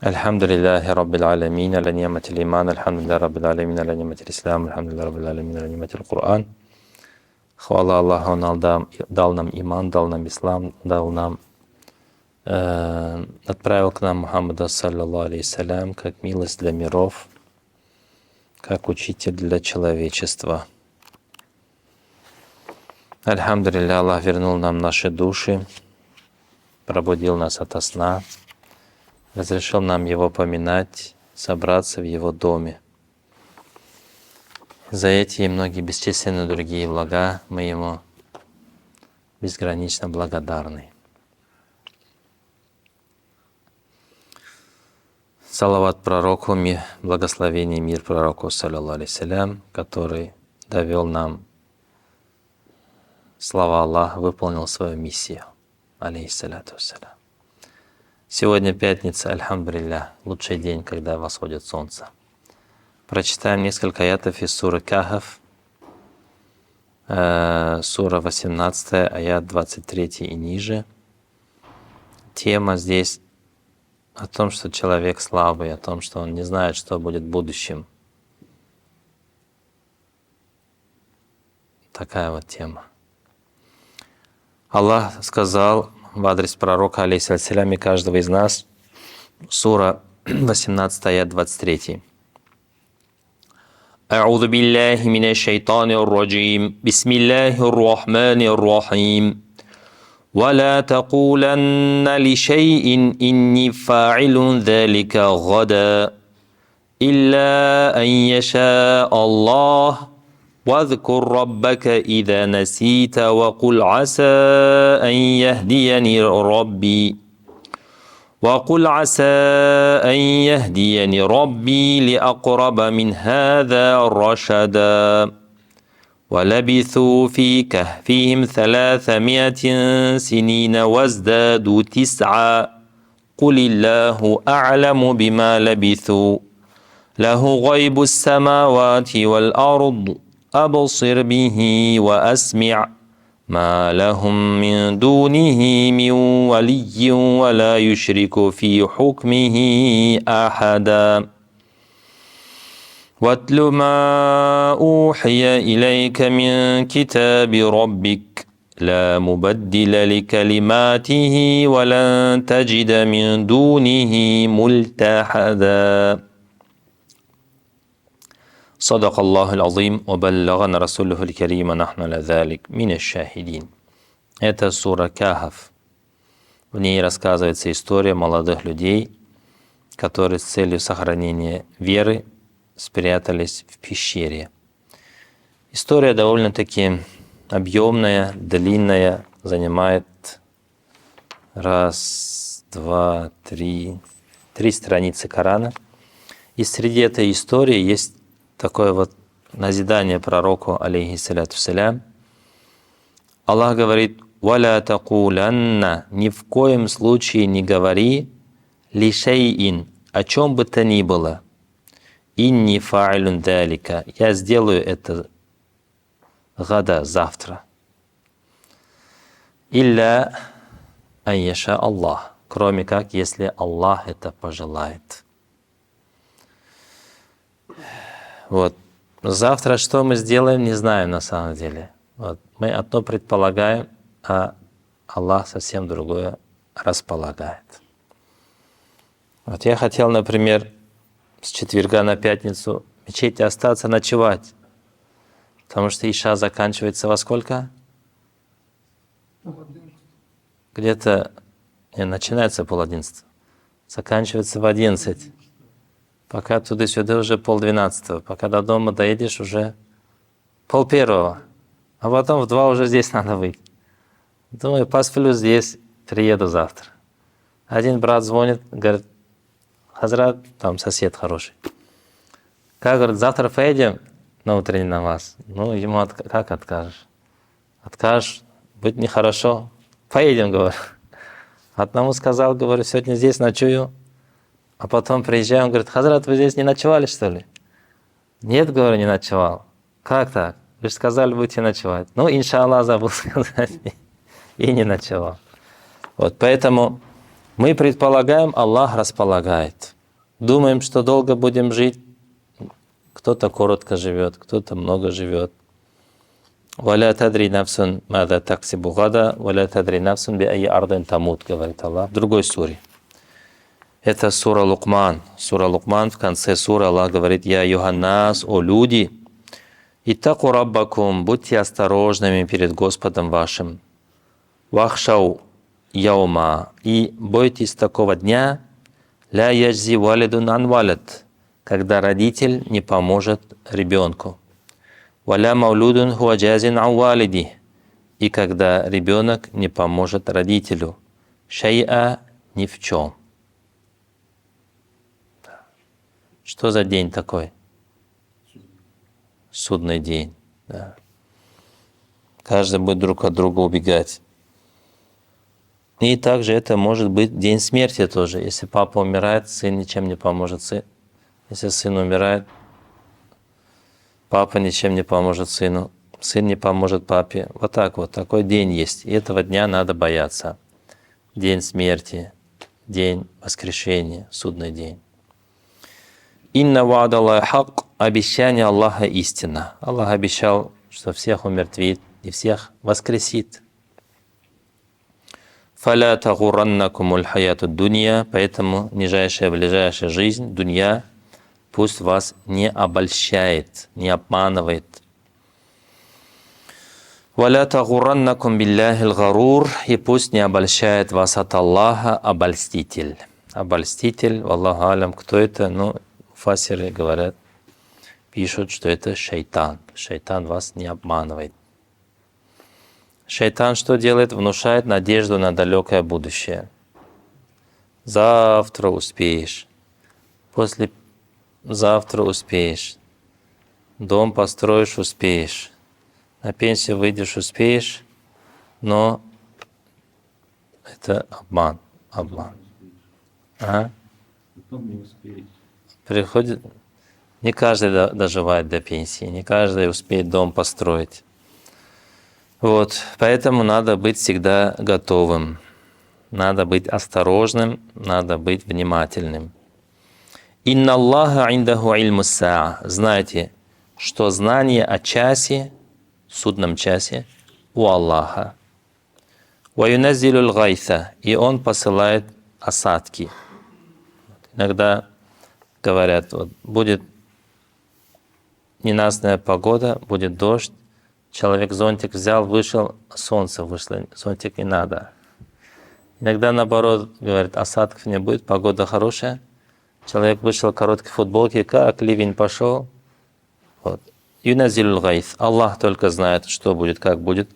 Альхамдулиллахи Раббил Алямин, аля ни'матил иман, альхамдулиллахи Раббил Алямин, аля ни'матил ислам, альхамдулиллахи Раббил Алямин, аля ни'матил Кур'ан. Хвала Аллаху, Он дал нам иман, дал нам ислам, отправил к нам Мухаммада, саллаллаху алейхиссалям, как милость для миров, как учитель для человечества. Альхамдулиллах, Аллах вернул нам наши души, пробудил нас ото сна, разрешил нам Его поминать, собраться в Его доме. За эти и многие бесчисленные другие блага мы Ему безгранично благодарны. Салават пророку, благословение, мир пророку, саллаллаху алейхиссалям, который довел нам слова Аллаха, выполнил свою миссию, алейхиссаляту вассалям. Сегодня пятница, альхамдулиллах, лучший день, когда восходит солнце. Прочитаем несколько аятов из суры Кахф, сура 18, аят 23 и ниже. Тема здесь о том, что человек слабый, о том, что он не знает, что будет в будущем. Такая вот тема. Аллах сказал в адрес пророка, алейхиссалям, и каждого из нас, сура 18, аят 23. أعوذ بالله من الشيطان الرجيم بسم الله الرحمن الرحيم ولا تقولن لشيء إني فاعل ذلك غدا إلا أن يشاء الله واذكر ربك إذا نسيت وقل عسى أن يهديني ربي لأقرب من هذا رشدا ولبثوا في كهفهم 300 سنين وازدادوا 9 قل الله أعلم بما لبثوا له غيب السماوات والأرض أبصر به وأسمع ما لهم من دونه من ولي ولا يشرك في حكمه أحدا واتل ما أوحي إليك من كتاب ربك لا مبدل لكلماته ولن تجد من دونه ملتحدا صدق الله العظيم وبلغنا رسوله الكريم ونحن على ذلك من الشاهدين. Это сура Кахф. В ней рассказывается история молодых людей, которые с целью сохранения веры спрятались в пещере. История довольно-таки объемная, длинная, занимает три страницы Корана. И среди этой истории есть такое вот назидание пророку, алейхиссаляту вассалям. Аллах говорит: «Валя такулянна», ни в коем случае не говори, лишейин, о чем бы то ни было, инни фа'илун далика, я сделаю это гада, завтра. Илля ан яша Аллах, кроме как, если Аллах это пожелает. Вот. Завтра что мы сделаем, не знаем на самом деле. Вот. Мы одно предполагаем, а Аллах совсем другое располагает. Вот я хотел, например, с четверга на пятницу в мечети остаться ночевать, потому что иша заканчивается во сколько? Где-то начинается 10:30, заканчивается в 11. Пока туда-сюда уже 11:30. Пока до дома доедешь, уже 12:30. А потом в 2 уже здесь надо быть. Думаю, посплю здесь, приеду завтра. Один брат звонит, говорит: Хазрат, там сосед хороший. Как, говорит, завтра поедем на утренний намаз? Ну, ему как откажешь? Откажешь, будет нехорошо. Поедем, говорю. Одному сказал, говорю, сегодня здесь ночую. А потом приезжаем, он говорит: Хазрат, вы здесь не ночевали, что ли? Нет, говорю, не ночевал. Как так? Вы же сказали, будете ночевать. Ну, иншаллах, забыл сказать. И не ночевал. Вот поэтому Мы предполагаем, Аллах располагает. Думаем, что долго будем жить. Кто-то коротко живет, кто-то много живет. «Валя тадри нафсун мада таксибу гада, валя тадри нафсун би айи арден тамут», говорит Аллах в другой суре. Это сура Лукман. Сура Лукман, в конце суры Аллах говорит: «Я юханнас, о люди, иттаку раббакум, будьте осторожными перед Господом вашим. Вахшау яума, и бойтесь такого дня, ля яджзи валидун ан валид, когда родитель не поможет ребенку. Валя маулюдун хуаджазин ан валиди, и когда ребенок не поможет родителю. Шай'a, ни в чем». Что за день такой? Судный день. Да. Каждый будет друг от друга убегать. И также это может быть день смерти тоже. Если папа умирает, сын ничем не поможет. Если сын умирает, папа ничем не поможет сыну. Сын не поможет папе. Вот так вот. Такой день есть. И этого дня надо бояться. День смерти, день воскрешения, судный день. «Инна ва'даллахи хак», обещание Аллаха истина. Аллах обещал, что всех умертвит и всех воскресит. «Фаля тагурраннакумуль хаяту дунья», поэтому ближайшая жизнь, дунья, пусть вас не обольщает, не обманывает. «Валя тагурраннакум билляхил гарур», и пусть не обольщает вас от Аллаха обольститель. Обольститель, валлаху алям, кто это? Фасиры говорят, пишут, что это шайтан. Шайтан вас не обманывает. Шайтан что делает? Внушает надежду на далекое будущее. Завтра успеешь. Послезавтра успеешь. Дом построишь, успеешь. На пенсию выйдешь, успеешь. Но это обман. Обман. А? Потом не успеешь. Приходит, не каждый доживает до пенсии, не каждый успеет дом построить. Вот, поэтому надо быть всегда готовым, надо быть осторожным, надо быть внимательным. «Инна Аллаха индаху ильму саа». Знайте, что знание о часе, судном часе, у Аллаха. «Ва юназзилюл гайса», и Он посылает осадки. Иногда говорят, вот будет ненастная погода, будет дождь, человек зонтик взял, вышел, солнце вышло, зонтик не надо. Иногда наоборот, говорят, осадков не будет, погода хорошая, человек вышел в короткой футболке, как ливень пошел. Вот. Юназилюл гайс, Аллах только знает, что будет, как будет.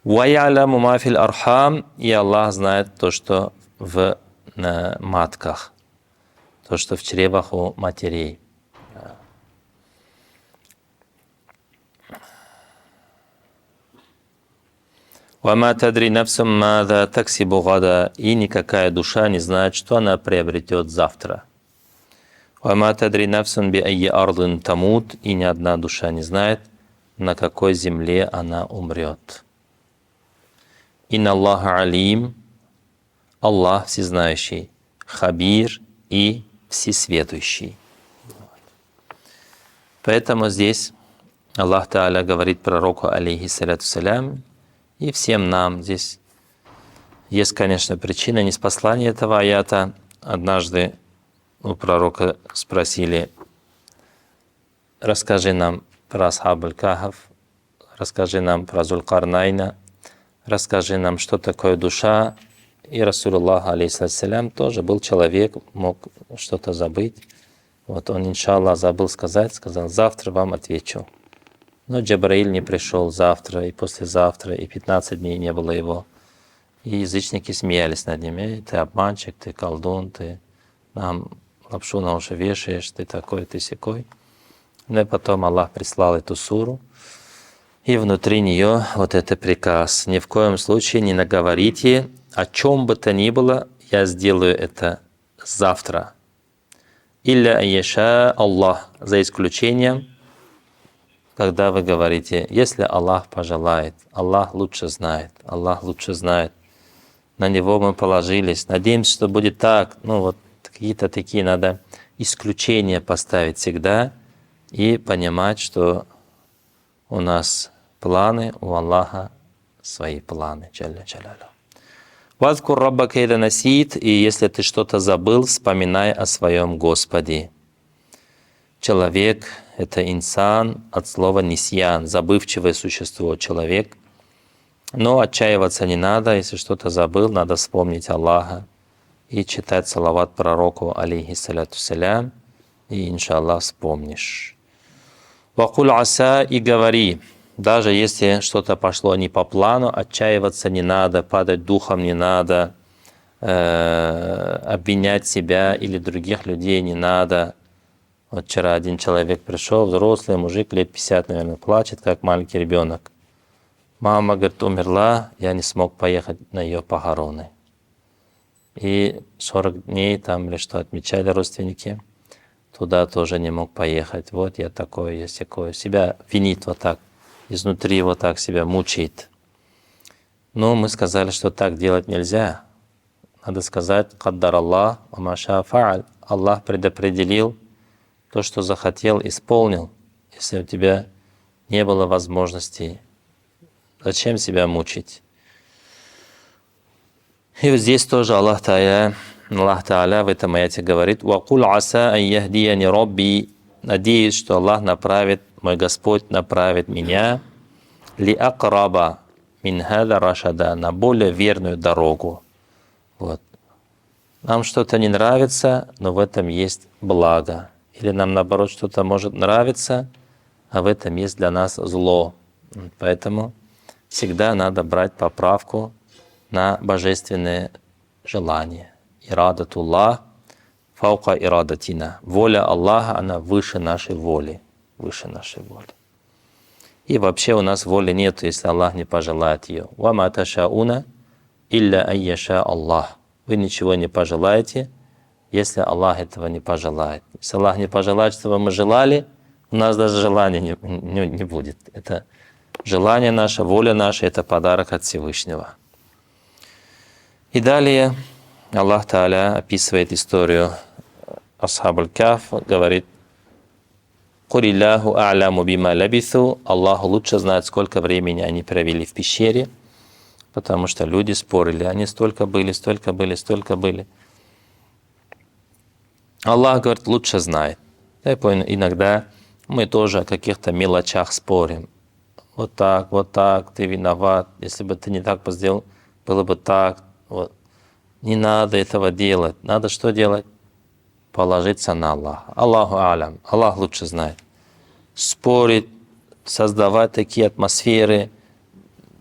Ва я'ламу ма фил архам, и Аллах знает то, что в матках. То, что в чревах у матерей. «Вама тадри нафсум мада таксибу гада», и никакая душа не знает, что она приобретет завтра. «Вама тадри нафсум би айи ардин тамут», и ни одна душа не знает, на какой земле она умрет. «Инна Аллаха алим», Аллах всезнающий, хабир и всесветущий. Поэтому здесь Аллах Та'аля говорит пророку, алейхиссаляту салям, и всем нам. Здесь есть, конечно, причина ниспослания этого аята. Однажды у пророка спросили: расскажи нам про Асхаб аль-Кахф, расскажи нам про Зулькарнайна, расскажи нам, что такое душа. И Расулуллах, алейхиссалям, тоже был человек, мог что-то забыть. Вот он, иншаллах, забыл сказать, сказал: завтра вам отвечу. Но Джабраиль не пришел завтра и послезавтра, и 15 дней не было его. И язычники смеялись над ним: ты обманщик, ты колдун, ты нам лапшу на уши вешаешь, ты такой, ты сякой. Но и потом Аллах прислал эту суру, и внутри нее вот этот приказ: ни в коем случае не наговорите о чем бы то ни было, я сделаю это завтра. Илля айяша Аллах, за исключением, когда вы говорите: если Аллах пожелает, Аллах лучше знает, Аллах лучше знает. на него мы положились. Надеемся, что будет так. Ну вот какие-то такие надо исключения поставить всегда и понимать, что у нас планы, у Аллаха свои планы. Джалля джалялю. «Вазкур раббака ида насит», и если ты что-то забыл, вспоминай о своем Господе. Человек — это инсан от слова нисьян, забывчивое существо, человек. Но отчаиваться не надо, если что-то забыл, надо вспомнить Аллаха и читать салават пророку, алейхиссаляту салям, и, иншаллах, вспомнишь. «Вакуль аса» и говори, даже если что-то пошло не по плану, отчаиваться не надо, падать духом не надо, обвинять себя или других людей не надо. Вот вчера один человек пришел, взрослый мужик, лет 50, наверное, плачет, как маленький ребенок. Мама, говорит, умерла, я не смог поехать на ее похороны. И 40 дней там или что отмечали родственники, туда тоже не мог поехать. Вот я такой, есть такое. Себя винит вот так, изнутри вот так себя мучает. Но мы сказали, что так делать нельзя. Надо сказать, «Каддар Аллах, ва ма ша фа'аль». Аллах предопределил, то, что захотел, исполнил. Если у тебя не было возможности, зачем себя мучить? И вот здесь тоже Аллах Та'аля в этом аяте говорит: «Вакуль аса ан яхдияни робби». Надеюсь, что Аллах направит, мой Господь направит меня ли акраба мин хада рашада, на более верную дорогу. Вот. Нам что-то не нравится, но в этом есть благо. Или нам, наоборот, что-то может нравиться, а в этом есть для нас зло. Поэтому всегда надо брать поправку на божественное желание. Ирадатуллах фаука ирадатина. Воля Аллаха, она выше нашей воли. Выше нашей воли. И вообще у нас воли нет, если Аллах не пожелает ее. «Ва ма ташауна илля ан яша Аллах». Вы ничего не пожелаете, если Аллах этого не пожелает. Если Аллах не пожелает, чтобы мы желали, у нас даже желания не будет. Это желание наше, воля наша — это подарок от Всевышнего. И далее Аллах Та'аля описывает историю Асхабуль Каф, говорит: «Куриллаху а'ляму бима лабису». Аллаху лучше знает, сколько времени они провели в пещере, потому что люди спорили, они столько были. Аллах, говорит, лучше знает. Иногда мы тоже о каких-то мелочах спорим. Вот так, ты виноват. Если бы ты не так сделал, было бы так. Вот. Не надо этого делать. Надо что делать? Положиться на Аллаха. Аллаху алям. Аллах лучше знает. Спорить, создавать такие атмосферы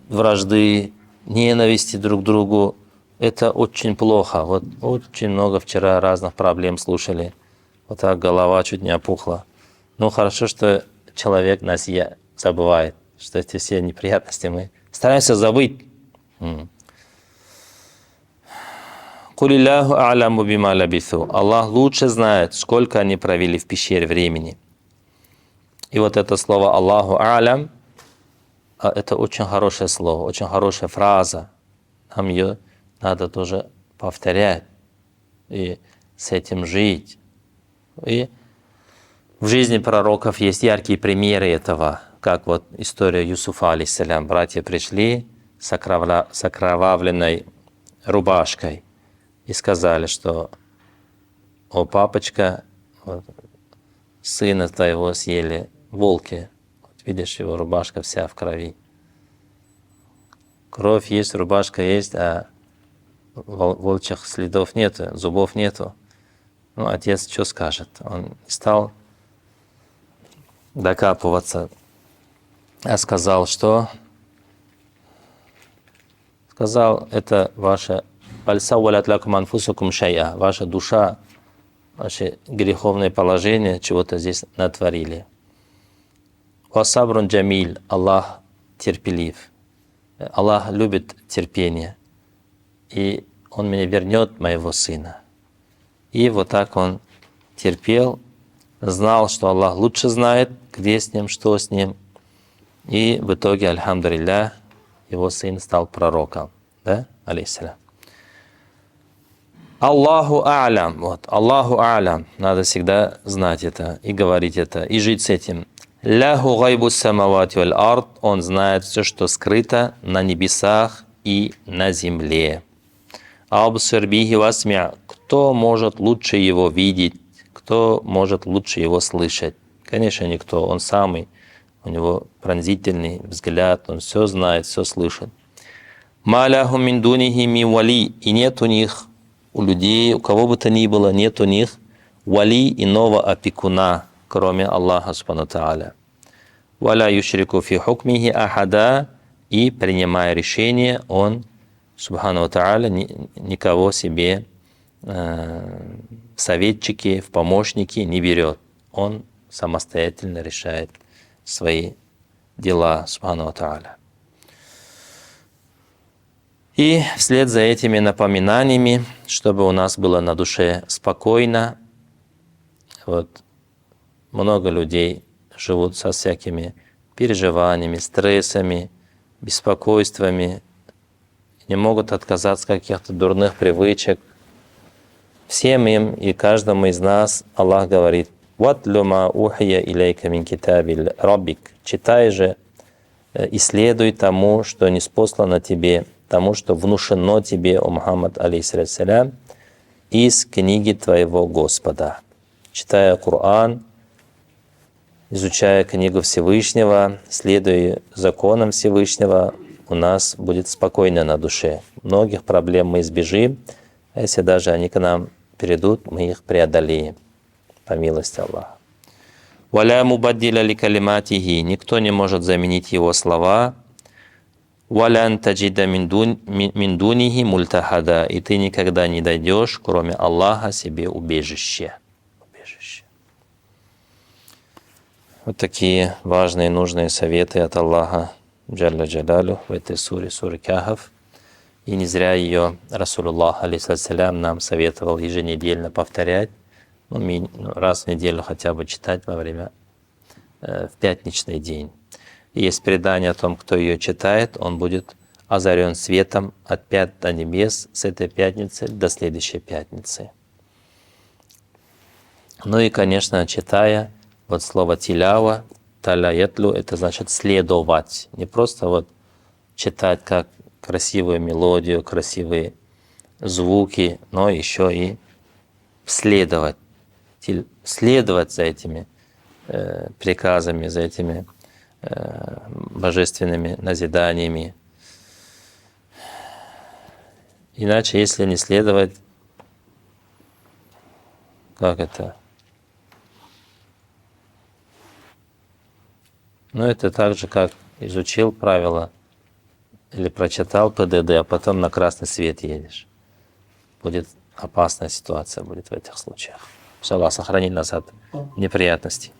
вражды, ненависти друг к другу, это очень плохо. Вот очень много вчера разных проблем слушали. Вот так голова чуть не опухла. Но хорошо, что человек нас забывает, что эти все неприятности мы стараемся забыть. «Кулилляху а'ляму бима лабису». Аллах лучше знает, сколько они провели в пещере времени. И вот это слово «Аллаху а'лям» — это очень хорошее слово, очень хорошая фраза. Нам ее надо тоже повторять и с этим жить. И в жизни пророков есть яркие примеры этого, как вот история Юсуфа, алейхиссалям. Братья пришли с окровавленной рубашкой и сказали, что: «О, папочка, вот, сына твоего съели волки. Вот, видишь, его рубашка вся в крови. Кровь есть, рубашка есть, а волчьих следов нету, зубов нету». Ну, отец что скажет? Он стал докапываться, а сказал, что? Сказал, это ваша ваша душа, ваше греховное положение чего-то здесь натворили. Васабрун джамиль, Аллах терпелив. Аллах любит терпение. И Он мне вернет моего сына. И вот так он терпел, знал, что Аллах лучше знает, где с ним, что с ним. И в итоге, альхамдулиллях, его сын стал пророком. Да? Алейхиссалям. Аллаху а'лям. Вот, Аллаху а'лям. Надо всегда знать это и говорить это, и жить с этим. Ляху гайбу самавати валь ард. Он знает все, что скрыто на небесах и на земле. Абсир бихи васмя. Кто может лучше его видеть? Кто может лучше его слышать? Конечно, никто. Он самый. У него пронзительный взгляд. Он все знает, все слышит. Маляху мин дунихи ми вали. И нет у них, у людей, у кого бы то ни было, нет у них вали, иного опекуна, кроме Аллаха субхану тааля. Валя юшрику фи хукмихи ахада. И, принимая решение, он, субхану тааля, никого себе в советчики, в помощники не берет. Он самостоятельно решает свои дела, субхану тааля. И вслед за этими напоминаниями, чтобы у нас было на душе спокойно, вот много людей живут со всякими переживаниями, стрессами, беспокойствами, не могут отказаться от каких-то дурных привычек. Всем им и каждому из нас Аллах говорит: «Ватлю ма ухия илейка мин китаби раббик». Читай же, исследуй тому, что ниспослано тебе, тому, что внушено тебе, о Мухаммад, алейхиссалям, из книги твоего Господа. Читая Коран, изучая книгу Всевышнего, следуя законам Всевышнего, у нас будет спокойно на душе. Многих проблем мы избежим, а если даже они к нам перейдут, мы их преодолеем. По милости Аллаха. «Валя мубаддиля ли калиматихи». Никто не может заменить его слова. «Валян таджида мин дунихи мультахада». И ты никогда не дойдешь, кроме Аллаха, себе убежище. Вот такие важные и нужные советы от Аллаха Джалля Джалалю в этой суре Кахф. И не зря ее Расулуллах алейхиссалям нам советовал еженедельно повторять, раз в неделю хотя бы читать во время в пятничный день. И есть предание о том, кто ее читает, он будет озарен светом от пят до небес с этой пятницы до следующей пятницы. Ну и, конечно, читая, вот слово тилява, таляетлю, это значит следовать. Не просто вот читать как красивую мелодию, красивые звуки, но еще и следовать. Следовать за этими приказами, за этими божественными назиданиями. Иначе, если не следовать, как это? Ну, это так же, как изучил правила или прочитал ПДД, а потом на красный свет едешь. Будет опасная ситуация будет в этих случаях. Аллах сохранит нас от неприятностей.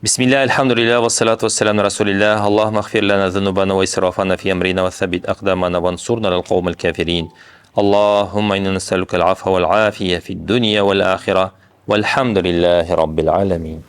Бисмилля, альхамдулилля, вассалату вассаляму расулилля, Аллахума гфир лана зунубана ва исрафана фи амрина ва тhabбит aqdamana вансурна лал каумил кафирин. Аллахумма инна нас'алука аль-афва валь-афия фи д-дунья валь-ахира. Вальхамдулиллахи раббил аламин.